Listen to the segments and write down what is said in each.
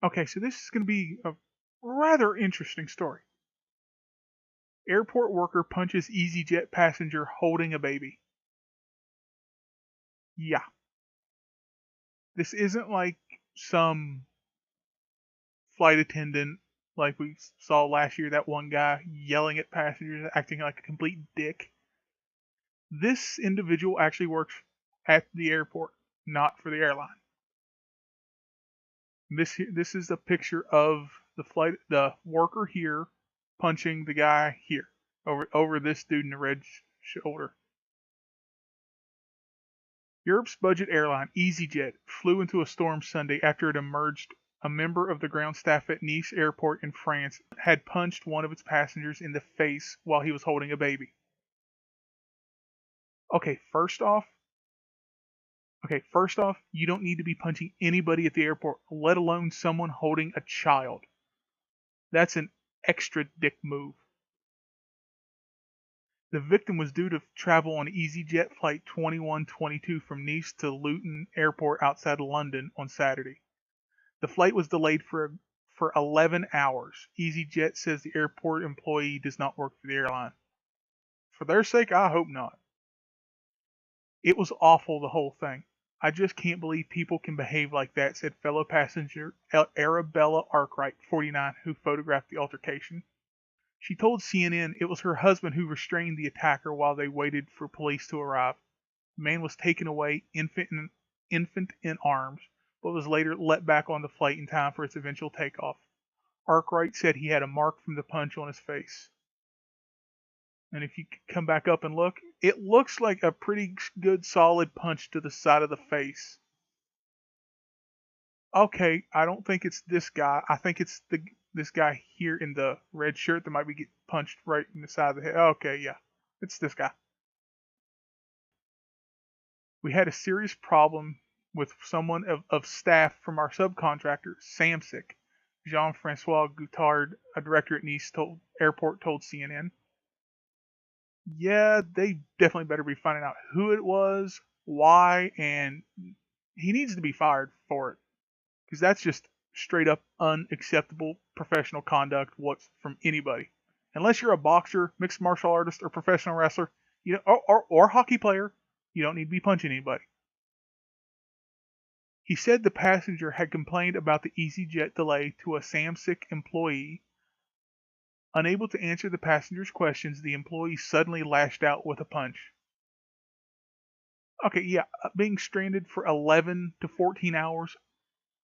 Okay, so this is going to be a rather interesting story. Airport worker punches Easyjet passenger holding a baby. Yeah, this isn't like some flight attendant like we saw last year, that one guy yelling at passengers, acting like a complete dick. This individual actually works at the airport, not for the airline. This is a picture of the worker here punching the guy here over this dude in the red shoulder. Europe's budget airline Easyjet flew into a storm Sunday after it emerged a member of the ground staff at Nice airport in France had punched one of its passengers in the face while he was holding a baby. Okay, first off, you don't need to be punching anybody at the airport, let alone someone holding a child. That's an extra dick move. The victim was due to travel on Easyjet flight 2122 from Nice to Luton Airport outside London on Saturday. The flight was delayed for 11 hours. Easyjet says the airport employee does not work for the airline. For their sake, I hope not. It was awful, the whole thing. I just can't believe people can behave like that, said fellow passenger Arabella Arkwright, 49, who photographed the altercation. She told CNN it was her husband who restrained the attacker while they waited for police to arrive. The man was taken away, infant in arms, but was later let back on the flight in time for its eventual takeoff. Arkwright said he had a mark from the punch on his face. And if you come back up and look, it looks like a pretty good solid punch to the side of the face. Okay, I don't think it's this guy. I think it's this guy here in the red shirt that might be getting punched right in the side of the head. Okay, yeah, it's this guy. We had a serious problem with someone of staff from our subcontractor, Samsic. Jean-Francois Goutard, a director at Nice airport, told CNN. Yeah, they definitely better be finding out who it was, why, and he needs to be fired for it. Because that's just straight up unacceptable professional conduct from anybody. Unless you're a boxer, mixed martial artist, or professional wrestler, or hockey player, you don't need to be punching anybody. He said the passenger had complained about the Easyjet delay to a Samsic employee. Unable to answer the passenger's questions, the employee suddenly lashed out with a punch. Okay, yeah, being stranded for 11 to 14 hours,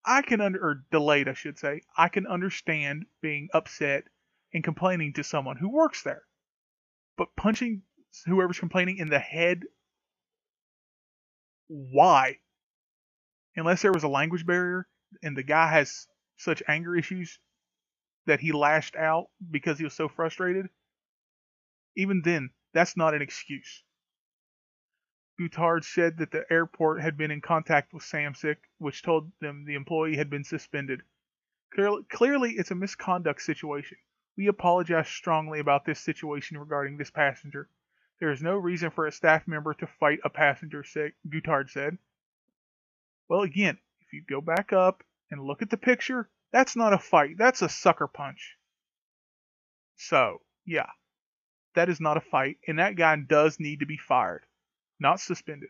or delayed, I should say, I can understand being upset and complaining to someone who works there. But punching whoever's complaining in the head, why? Unless there was a language barrier and the guy has such anger issues that he lashed out because he was so frustrated, even then, that's not an excuse. Goutard said that the airport had been in contact with Samsic, which told them the employee had been suspended. Clearly, it's a misconduct situation. We apologize strongly about this situation regarding this passenger. There is no reason for a staff member to fight a passenger, Goutard said. Well, again, if you go back up and look at the picture, that's not a fight. That's a sucker punch. So, yeah, that is not a fight, and that guy does need to be fired, not suspended.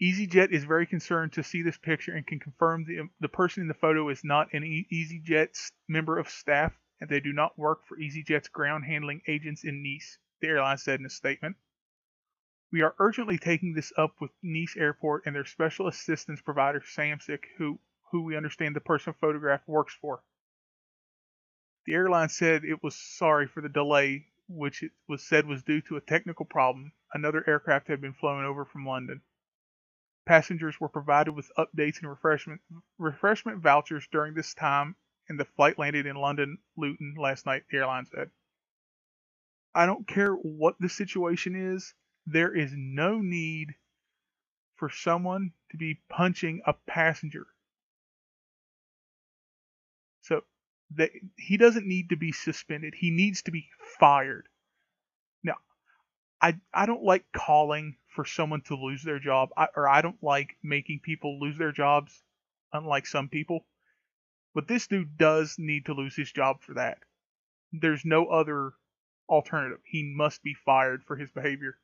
Easyjet is very concerned to see this picture and can confirm the person in the photo is not an Easyjet member of staff and they do not work for Easyjet's ground handling agents in Nice, the airline said in a statement. We are urgently taking this up with Nice Airport and their special assistance provider, Samsic, who we understand the person photographed works for. The airline said it was sorry for the delay, which it was said was due to a technical problem. Another aircraft had been flown over from London. Passengers were provided with updates and refreshment vouchers during this time, and the flight landed in London Luton last night, the airline said. I don't care what the situation is, there is no need for someone to be punching a passenger. So he doesn't need to be suspended. He needs to be fired. Now, I don't like calling for someone to lose their job, or I don't like making people lose their jobs unlike some people. But this dude does need to lose his job for that. There's no other alternative. He must be fired for his behavior.